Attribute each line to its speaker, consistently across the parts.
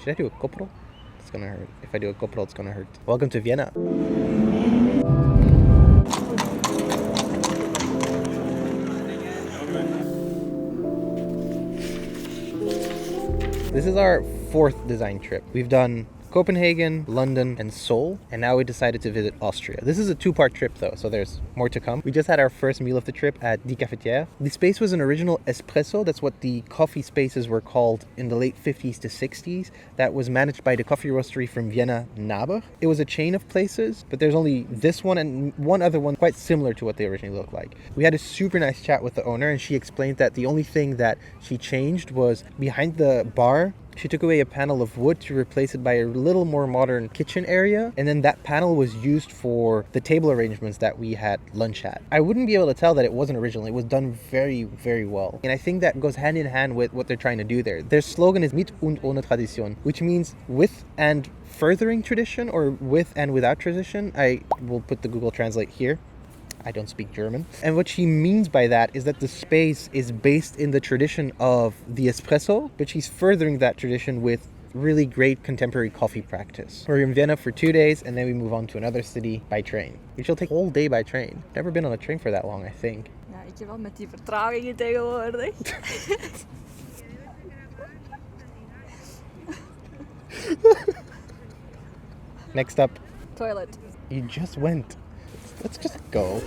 Speaker 1: Should I do a GoPro? It's gonna hurt. If I do a GoPro, it's gonna hurt. Welcome to Vienna. This is our 4th design trip. We've done Copenhagen, London, and Seoul, and now we decided to visit Austria. This is a 2-part trip though, so there's more to come. We just had our first meal of the trip at Die Cafetière. The space was an original espresso. That's what the coffee spaces were called in the late 50s to 60s. That was managed by the coffee roastery from Vienna, Naber. It was a chain of places, but there's only this one and one other one quite similar to what they originally looked like. We had a super nice chat with the owner, and she explained that the only thing that she changed was behind the bar, she took away a panel of wood to replace it by a little more modern kitchen area, and then that panel was used for the table arrangements that we had lunch at. I wouldn't be able to tell that it wasn't original. It was done very, very well. And I think that goes hand in hand with what they're trying to do there. Their slogan is Mit und ohne Tradition, which means with and furthering tradition, or with and without tradition. I will put the Google Translate here. I don't speak German. And what she means by that is that the space is based in the tradition of the espresso, but she's furthering that tradition with really great contemporary coffee practice. We're in Vienna for 2 days, and then we move on to another city by train. Which will take a whole day by train. Never been on a train for that long, I think.
Speaker 2: Ja, ik wel met die vertragingen tegenwoordig.
Speaker 1: Next up.
Speaker 2: Toilet.
Speaker 1: You just went. Let's just go.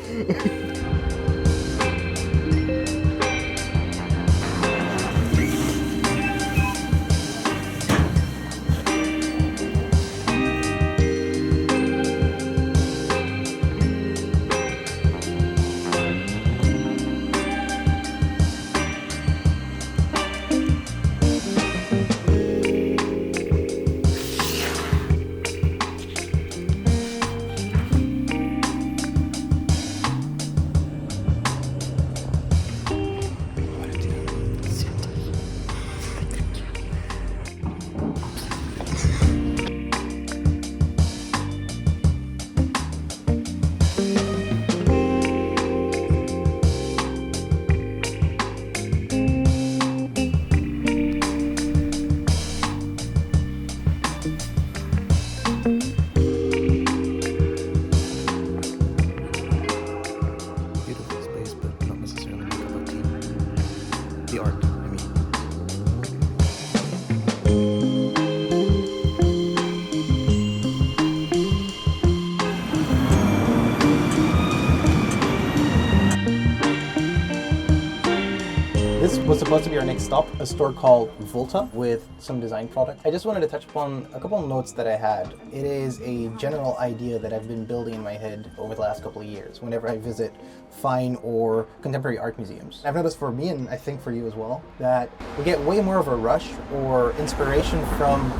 Speaker 1: This was supposed to be our next stop, a store called Volta with some design product. I just wanted to touch upon a couple of notes that I had. It is a general idea that I've been building in my head over the last couple of years whenever I visit fine or contemporary art museums. I've noticed for me, and I think for you as well, that we get way more of a rush or inspiration from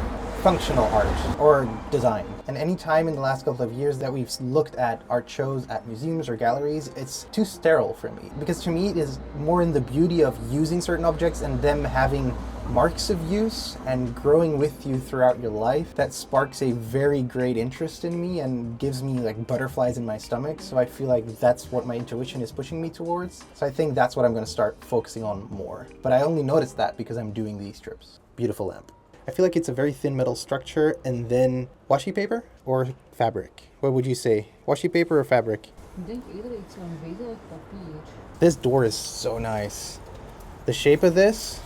Speaker 1: functional art or design. And any time in the last couple of years that we've looked at art shows at museums or galleries, it's too sterile for me. Because to me, it is more in the beauty of using certain objects and them having marks of use and growing with you throughout your life that sparks a very great interest in me and gives me like butterflies in my stomach. So I feel like that's what my intuition is pushing me towards. So I think that's what I'm going to start focusing on more. But I only noticed that because I'm doing these trips. Beautiful lamp. I feel like it's a very thin metal structure, and then washi paper or fabric? What would you say? Washi paper or fabric?
Speaker 2: Ik denk eerder iets van wederig papier.
Speaker 1: This door is so nice. The shape of this,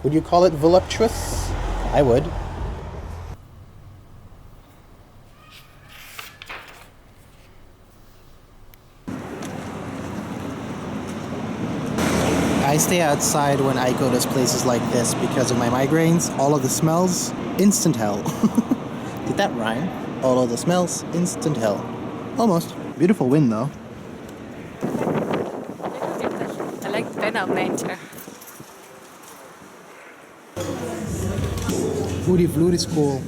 Speaker 1: would you call it voluptuous? I would. I stay outside when Aiko does places like this because of my migraines. All of the smells, instant hell. Did that rhyme? All of the smells, instant hell. Almost. Beautiful wind though.
Speaker 2: Het lijkt bijna op mijntje.
Speaker 1: Ooh, die vloer is cool.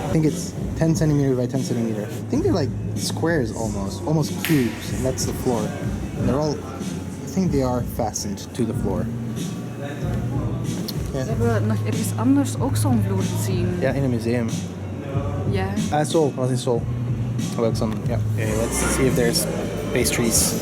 Speaker 1: I think it's 10 centimeter by 10 centimeter. I think they're like squares almost cubes, and that's the floor. And they're all, I think they are fastened to the floor.
Speaker 2: We hebben nog ergens anders ook zo'n vloer gezien.
Speaker 1: Ja, in een museum.
Speaker 2: Ja.
Speaker 1: Seoul, was in Seoul. Let's see if there's pastries.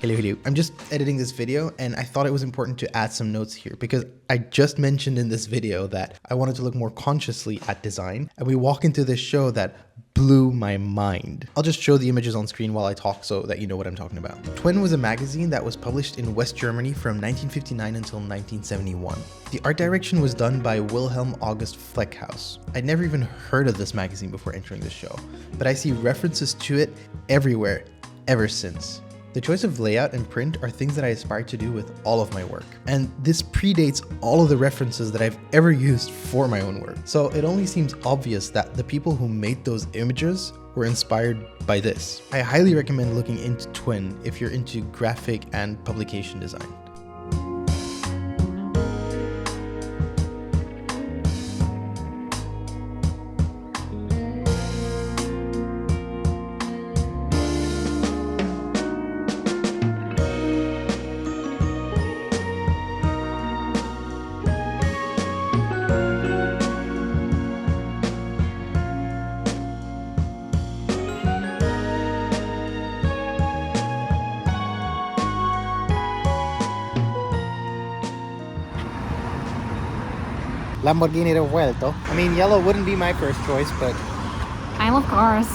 Speaker 1: Hello. I'm just editing this video and I thought it was important to add some notes here because I just mentioned in this video that I wanted to look more consciously at design, and we walk into this show that blew my mind. I'll just show the images on screen while I talk so that you know what I'm talking about. Twin was a magazine that was published in West Germany from 1959 until 1971. The art direction was done by Wilhelm August Fleckhaus. I'd never even heard of this magazine before entering this show, but I see references to it everywhere ever since. The choice of layout and print are things that I aspire to do with all of my work. And this predates all of the references that I've ever used for my own work. So it only seems obvious that the people who made those images were inspired by this. I highly recommend looking into Twin if you're into graphic and publication design. Lamborghini Revuelto. I mean, yellow wouldn't be my first choice, but
Speaker 2: I love cars.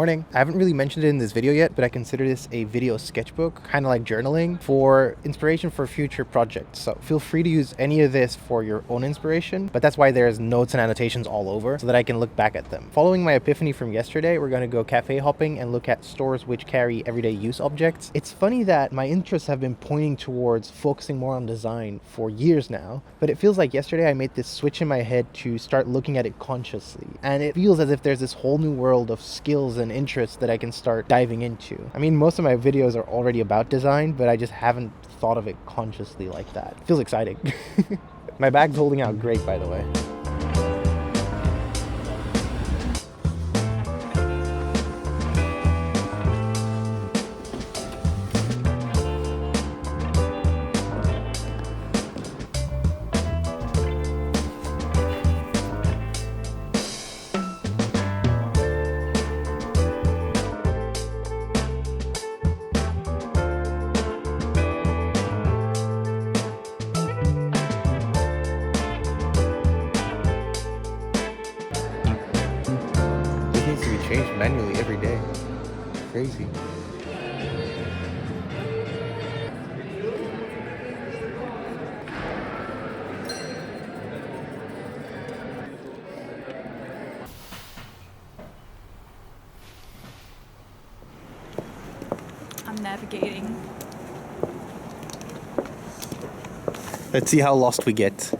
Speaker 1: morning. I haven't really mentioned it in this video yet, but I consider this a video sketchbook, kind of like journaling, for inspiration for future projects. So feel free to use any of this for your own inspiration, but that's why there's notes and annotations all over so that I can look back at them. Following my epiphany from yesterday, we're going to go cafe hopping and look at stores which carry everyday use objects. It's funny that my interests have been pointing towards focusing more on design for years now, but it feels like yesterday I made this switch in my head to start looking at it consciously. And it feels as if there's this whole new world of skills and interests that I can start diving into. I mean, most of my videos are already about design, but I just haven't thought of it consciously like that. It feels exciting. My bag's holding out great, by the way. Needs to be changed manually every day. Crazy.
Speaker 2: I'm navigating.
Speaker 1: Let's see how lost we get.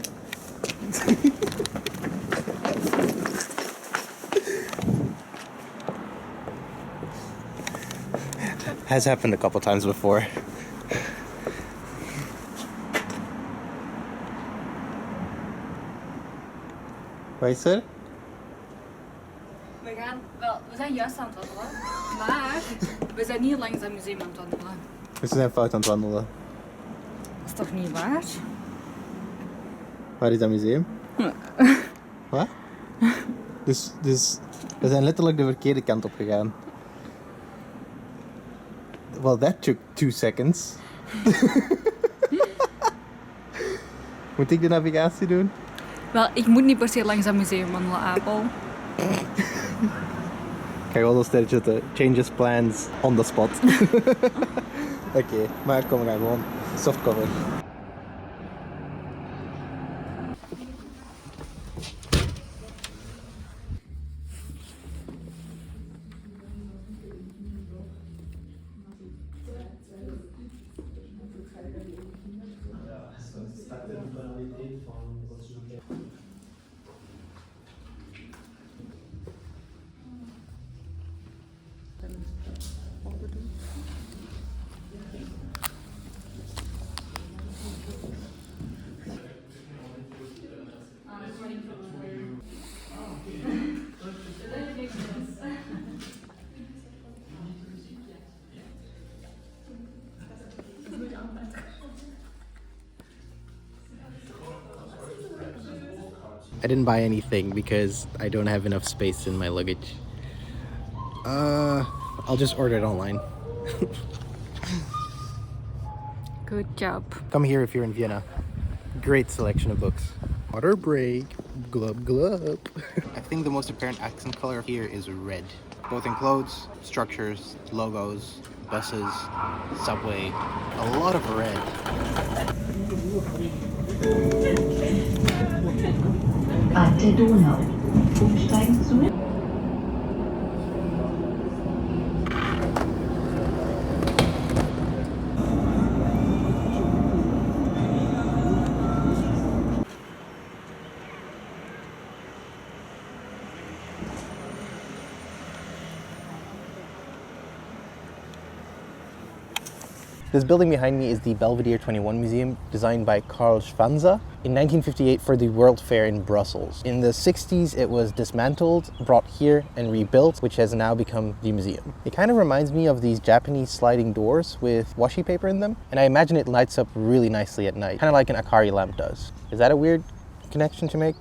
Speaker 1: Has happened a couple times before. Wat is er?
Speaker 2: We zijn juist aan het wandelen, maar we zijn niet langs het museum aan het wandelen.
Speaker 1: We zijn fout aan het wandelen.
Speaker 2: Dat is toch niet waar?
Speaker 1: Waar is dat museum? Wat? Dus we zijn letterlijk de verkeerde kant op gegaan. Well, that took 2 seconds. Moet ik de navigatie doen?
Speaker 2: Wel, ik moet niet per se langs dat museum wandelen, Apel.
Speaker 1: Kijk wel dat sterretje zetten. Changes plans on the spot. Oké, maar kom, we gaan gewoon softcover. I didn't buy anything because I don't have enough space in my luggage. I'll just order it online.
Speaker 2: Good job.
Speaker 1: Come here if you're in Vienna. Great selection of books. Water break. Glub glub. I think the most apparent accent color here is red. Both in clothes, structures, logos, buses, subway. A lot of red.
Speaker 3: Rad der Donau. Umsteigen zu.
Speaker 1: This building behind me is the Belvedere 21 Museum, designed by Karl Schwanza in 1958 for the World Fair in Brussels. In the 60s, it was dismantled, brought here, and rebuilt, which has now become the museum. It kind of reminds me of these Japanese sliding doors with washi paper in them, and I imagine it lights up really nicely at night, kind of like an Akari lamp does. Is that a weird connection to make?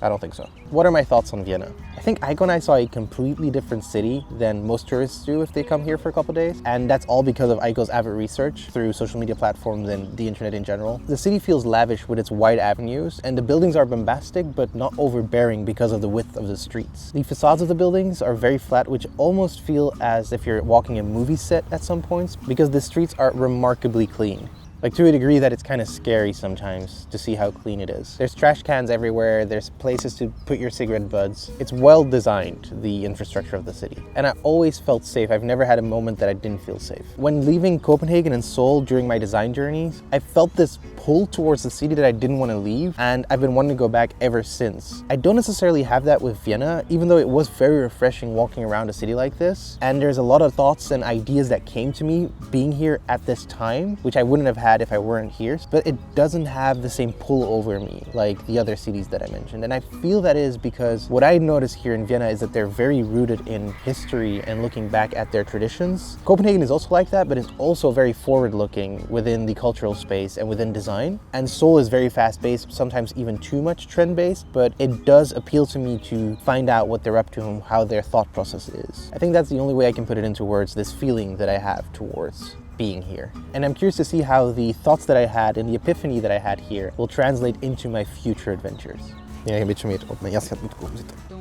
Speaker 1: I don't think so. What are my thoughts on Vienna? I think Aiko and I saw a completely different city than most tourists do if they come here for a couple days. And that's all because of Aiko's avid research through social media platforms and the internet in general. The city feels lavish with its wide avenues, and the buildings are bombastic but not overbearing because of the width of the streets. The facades of the buildings are very flat, which almost feel as if you're walking a movie set at some points, because the streets are remarkably clean. Like, to a degree that it's kind of scary sometimes to see how clean it is. There's trash cans everywhere, there's places to put your cigarette butts. It's well designed, the infrastructure of the city. And I always felt safe. I've never had a moment that I didn't feel safe. When leaving Copenhagen and Seoul during my design journeys, I felt this pull towards the city that I didn't want to leave, and I've been wanting to go back ever since. I don't necessarily have that with Vienna, even though it was very refreshing walking around a city like this. And there's a lot of thoughts and ideas that came to me being here at this time, which I wouldn't have had if I weren't here, but it doesn't have the same pull over me like the other cities that I mentioned. And I feel that is because what I notice here in Vienna is that they're very rooted in history and looking back at their traditions. Copenhagen is also like that, but it's also very forward-looking within the cultural space and within design. And Seoul is very fast-paced, sometimes even too much trend-based, but it does appeal to me to find out what they're up to and how their thought process is. I think that's the only way I can put it into words, this feeling that I have towards being here. And I'm curious to see how the thoughts that I had and the epiphany that I had here will translate into my future adventures. Don't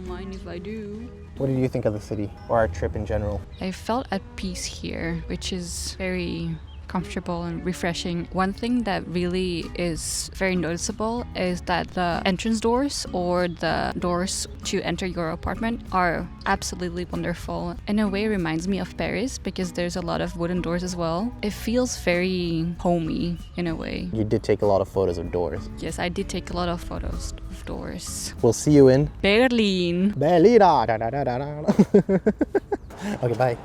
Speaker 2: mind if I do.
Speaker 1: What did you think of the city or our trip in general?
Speaker 2: I felt at peace here, which is very comfortable and refreshing. One thing that really is very noticeable is that the entrance doors or the doors to enter your apartment are absolutely wonderful. In a way, it reminds me of Paris because there's a lot of wooden doors as well. It feels very homey in a way.
Speaker 1: You did take a lot of photos of doors.
Speaker 2: Yes, I did take a lot of photos of doors.
Speaker 1: We'll see you in
Speaker 2: Berlin.
Speaker 1: Berlin. Okay, bye.